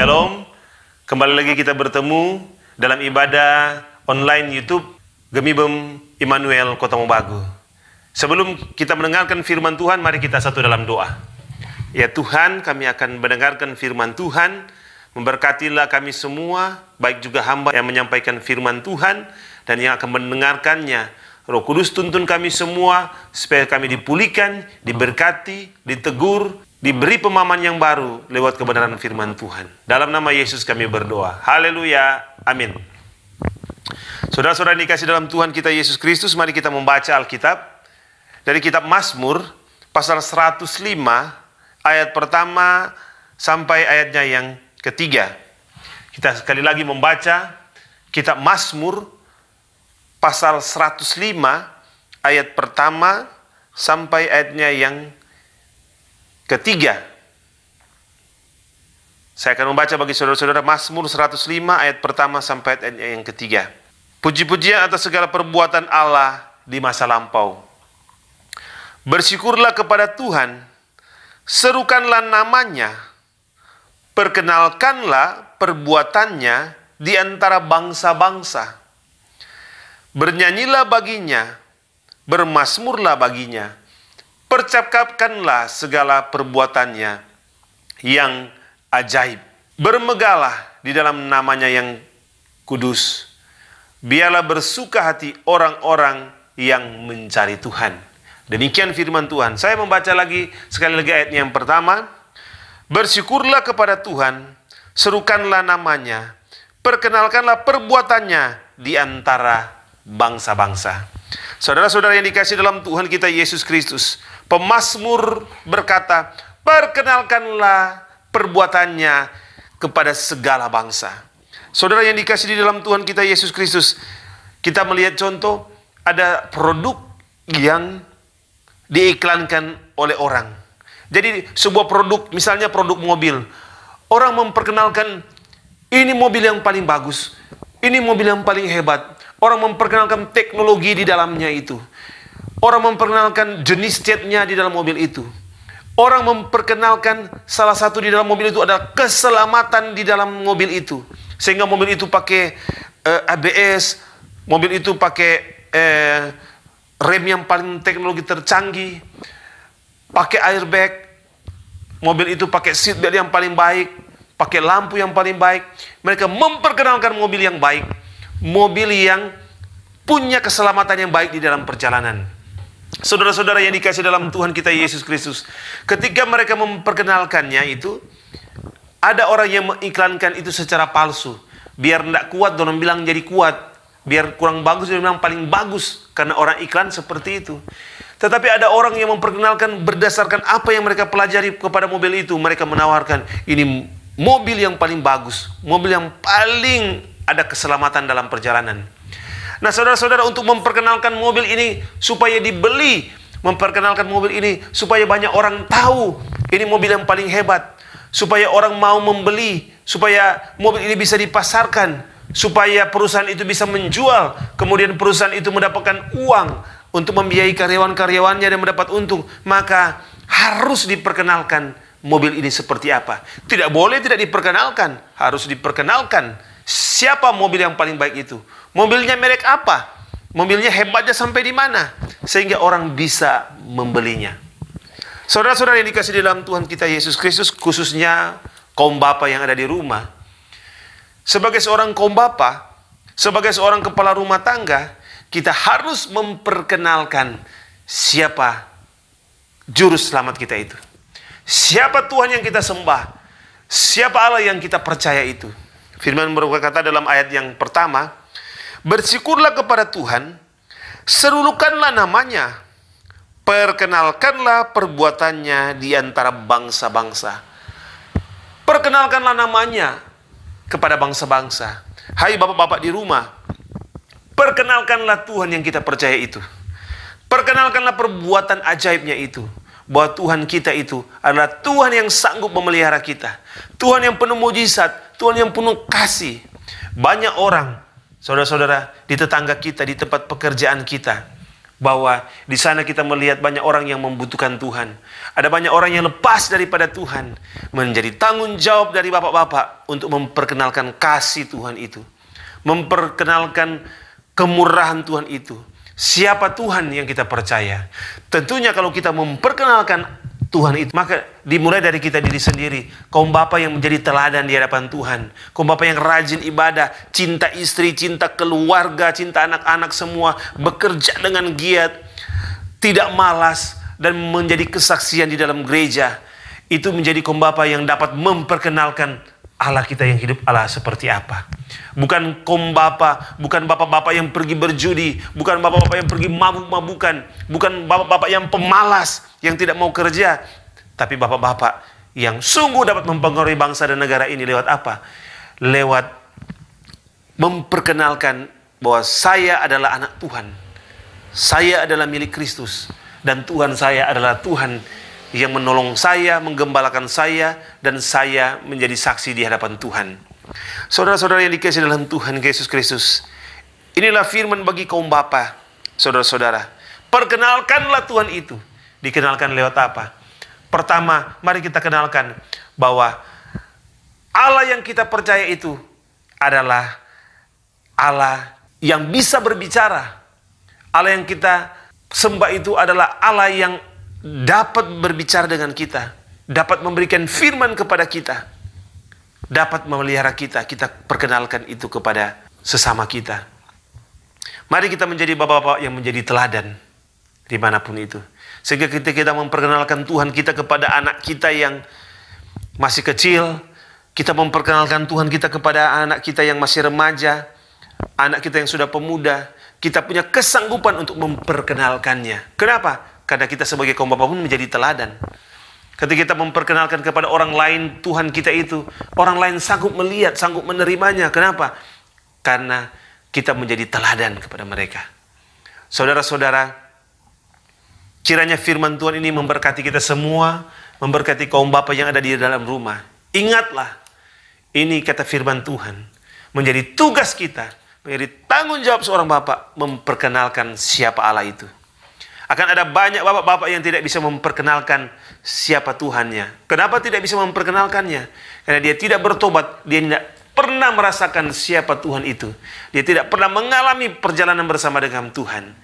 Shalom, kembali lagi kita bertemu dalam ibadah online YouTube Gemibem Immanuel Kota Mobagu. Sebelum kita mendengarkan firman Tuhan, mari kita satu dalam doa. Ya Tuhan, kami akan mendengarkan firman Tuhan. Memberkatilah kami semua, baik juga hamba yang menyampaikan firman Tuhan dan yang akan mendengarkannya. Roh Kudus tuntun kami semua supaya kami dipulihkan, diberkati, ditegur, diberi pemahaman yang baru lewat kebenaran firman Tuhan. Dalam nama Yesus kami berdoa. Haleluya. Amin. Saudara-saudara dikasih dalam Tuhan kita Yesus Kristus, mari kita membaca Alkitab dari kitab Mazmur pasal 105 ayat pertama sampai ayatnya yang ketiga. Kita sekali lagi membaca kitab Mazmur pasal 105 ayat pertama sampai ayatnya yang ketiga. Saya akan membaca bagi saudara-saudara Mazmur 105 ayat pertama sampai ayatnya yang ketiga. Puji-pujian atas segala perbuatan Allah di masa lampau. Bersyukurlah kepada Tuhan, serukanlah namanya, perkenalkanlah perbuatannya di antara bangsa-bangsa. Bernyanyilah baginya, bermazmurlah baginya, percakapkanlah segala perbuatannya yang ajaib. Bermegahlah di dalam namanya yang kudus. Biarlah bersuka hati orang-orang yang mencari Tuhan. Demikian firman Tuhan. Saya membaca lagi sekali lagi ayatnya yang pertama. Bersyukurlah kepada Tuhan, serukanlah namanya, perkenalkanlah perbuatannya di antara bangsa-bangsa. Saudara-saudara yang dikasih dalam Tuhan kita Yesus Kristus, pemazmur berkata, perkenalkanlah perbuatannya kepada segala bangsa. Saudara yang dikasih di dalam Tuhan kita Yesus Kristus, kita melihat contoh ada produk yang diiklankan oleh orang. Jadi sebuah produk, misalnya produk mobil, orang memperkenalkan ini mobil yang paling bagus, ini mobil yang paling hebat. Orang memperkenalkan teknologi di dalamnya itu. Orang memperkenalkan jenis catnya di dalam mobil itu. Orang memperkenalkan salah satu di dalam mobil itu adalah keselamatan di dalam mobil itu. Sehingga mobil itu pakai ABS, mobil itu pakai rem yang paling teknologi tercanggih, pakai airbag, mobil itu pakai seatbelt yang paling baik, pakai lampu yang paling baik. Mereka memperkenalkan mobil yang baik, mobil yang punya keselamatan yang baik di dalam perjalanan. Saudara-saudara yang dikasih dalam Tuhan kita Yesus Kristus, ketika mereka memperkenalkannya itu, ada orang yang mengiklankan itu secara palsu. Biar tidak kuat, orang bilang jadi kuat. Biar kurang bagus, dia bilang paling bagus. Karena orang iklan seperti itu. Tetapi ada orang yang memperkenalkan berdasarkan apa yang mereka pelajari kepada mobil itu. Mereka menawarkan, ini mobil yang paling bagus, mobil yang paling ada keselamatan dalam perjalanan. Nah saudara-saudara, untuk memperkenalkan mobil ini supaya dibeli, memperkenalkan mobil ini supaya banyak orang tahu ini mobil yang paling hebat, supaya orang mau membeli, supaya mobil ini bisa dipasarkan, supaya perusahaan itu bisa menjual, kemudian perusahaan itu mendapatkan uang untuk membiayai karyawan-karyawannya dan mendapat untung, maka harus diperkenalkan mobil ini seperti apa. Tidak boleh tidak diperkenalkan, harus diperkenalkan siapa mobil yang paling baik itu. Mobilnya merek apa? Mobilnya hebatnya sampai di mana? Sehingga orang bisa membelinya. Saudara-saudara yang dikasih di dalam Tuhan kita Yesus Kristus, khususnya kaum bapa yang ada di rumah. Sebagai seorang kaum bapa, sebagai seorang kepala rumah tangga, kita harus memperkenalkan siapa juru selamat kita itu. Siapa Tuhan yang kita sembah? Siapa Allah yang kita percaya itu? Firman berkata dalam ayat yang pertama, bersyukurlah kepada Tuhan, serukanlah namanya, perkenalkanlah perbuatannya di antara bangsa-bangsa. Perkenalkanlah namanya kepada bangsa-bangsa. Hai bapak-bapak di rumah, perkenalkanlah Tuhan yang kita percaya itu. Perkenalkanlah perbuatan ajaibnya itu. Bahwa Tuhan kita itu adalah Tuhan yang sanggup memelihara kita. Tuhan yang penuh mujizat, Tuhan yang penuh kasih. Banyak orang, saudara-saudara, di tetangga kita, di tempat pekerjaan kita, Bahwa di sana kita melihat banyak orang yang membutuhkan Tuhan. Ada banyak orang yang lepas daripada Tuhan. Menjadi tanggung jawab dari bapak-bapak untuk memperkenalkan kasih Tuhan itu. Memperkenalkan kemurahan Tuhan itu. Siapa Tuhan yang kita percaya? Tentunya kalau kita memperkenalkan Tuhan itu, maka dimulai dari kita diri sendiri. Kaum bapa yang menjadi teladan di hadapan Tuhan. Kaum bapa yang rajin ibadah, cinta istri, cinta keluarga, cinta anak-anak semua, bekerja dengan giat, tidak malas, dan menjadi kesaksian di dalam gereja. Itu menjadi kaum bapa yang dapat memperkenalkan Allah kita yang hidup, Allah seperti apa. Bukan kaum bapa, bukan bapak-bapak yang pergi berjudi, bukan bapak-bapak yang pergi mabuk-mabukan, bukan bapak-bapak yang pemalas, yang tidak mau kerja, tapi bapak-bapak yang sungguh dapat mempengaruhi bangsa dan negara ini lewat apa? Lewat memperkenalkan bahwa saya adalah anak Tuhan, saya adalah milik Kristus, dan Tuhan saya adalah Tuhan yang menolong saya, menggembalakan saya, dan saya menjadi saksi di hadapan Tuhan. Saudara-saudara yang dikasihi dalam Tuhan Yesus Kristus, inilah firman bagi kaum bapa, saudara-saudara. Perkenalkanlah Tuhan itu. Dikenalkan lewat apa? Pertama, mari kita kenalkan bahwa Allah yang kita percaya itu adalah Allah yang bisa berbicara. Allah yang kita sembah itu adalah Allah yang dapat berbicara dengan kita, dapat memberikan firman kepada kita, dapat memelihara kita. Kita perkenalkan itu kepada sesama kita. Mari kita menjadi bapak-bapak yang menjadi teladan dimanapun itu. Sehingga kita memperkenalkan Tuhan kita kepada anak kita yang masih kecil, kita memperkenalkan Tuhan kita kepada anak kita yang masih remaja, anak kita yang sudah pemuda. Kita punya kesanggupan untuk memperkenalkannya. Kenapa? Karena kita sebagai kaum bapa pun menjadi teladan. Ketika kita memperkenalkan kepada orang lain Tuhan kita itu, orang lain sanggup melihat, sanggup menerimanya. Kenapa? Karena kita menjadi teladan kepada mereka. Saudara-saudara, kiranya firman Tuhan ini memberkati kita semua, memberkati kaum bapa yang ada di dalam rumah. Ingatlah, ini kata firman Tuhan, menjadi tugas kita, menjadi tanggung jawab seorang bapa memperkenalkan siapa Allah itu. Akan ada banyak bapak-bapak yang tidak bisa memperkenalkan siapa Tuhannya. Kenapa tidak bisa memperkenalkannya? Karena dia tidak bertobat, dia tidak pernah merasakan siapa Tuhan itu. Dia tidak pernah mengalami perjalanan bersama dengan Tuhan.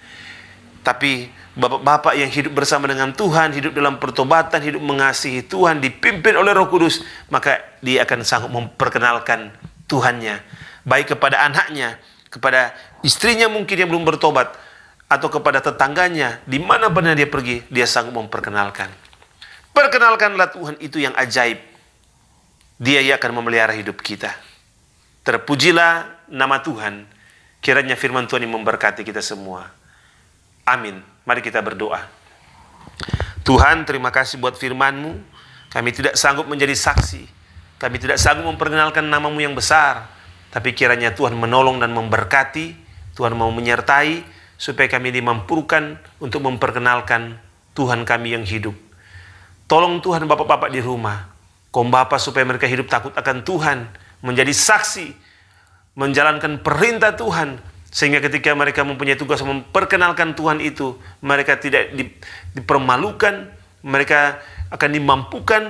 Tapi bapak-bapak yang hidup bersama dengan Tuhan, hidup dalam pertobatan, hidup mengasihi Tuhan, dipimpin oleh Roh Kudus, maka dia akan sanggup memperkenalkan Tuhannya. Baik kepada anaknya, kepada istrinya mungkin yang belum bertobat, atau kepada tetangganya, dimanapun dia pergi, dia sanggup memperkenalkan. Perkenalkanlah Tuhan itu yang ajaib. Dia yang akan memelihara hidup kita. Terpujilah nama Tuhan. Kiranya firman Tuhan ini memberkati kita semua. Amin. Mari kita berdoa. Tuhan, terima kasih buat firman-Mu. Kami tidak sanggup menjadi saksi. Kami tidak sanggup memperkenalkan nama-Mu yang besar. Tapi kiranya Tuhan menolong dan memberkati. Tuhan mau menyertai, supaya kami dimampukan untuk memperkenalkan Tuhan kami yang hidup. Tolong Tuhan bapak-bapak di rumah, kaum bapak supaya mereka hidup takut akan Tuhan, menjadi saksi, menjalankan perintah Tuhan, sehingga ketika mereka mempunyai tugas memperkenalkan Tuhan itu, mereka tidak dipermalukan, mereka akan dimampukan.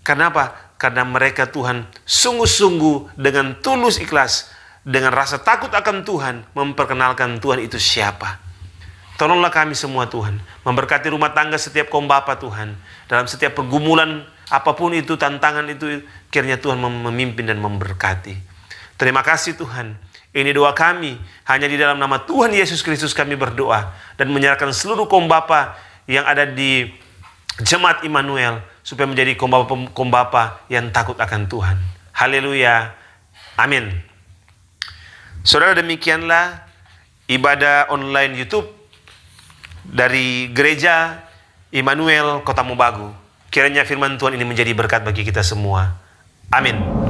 Karena apa? Karena mereka Tuhan sungguh-sungguh dengan tulus ikhlas, dengan rasa takut akan Tuhan, memperkenalkan Tuhan itu siapa. Tolonglah kami semua Tuhan, memberkati rumah tangga setiap kaum bapa Tuhan, dalam setiap pergumulan apapun itu, tantangan itu, kiranya Tuhan memimpin dan memberkati. Terima kasih Tuhan, ini doa kami, hanya di dalam nama Tuhan Yesus Kristus kami berdoa, dan menyerahkan seluruh kaum bapa yang ada di Jemaat Immanuel, supaya menjadi kaum bapa yang takut akan Tuhan. Haleluya, amin. Saudara, demikianlah ibadah online YouTube dari Gereja Immanuel Kota Mobagu. Kiranya firman Tuhan ini menjadi berkat bagi kita semua. Amin.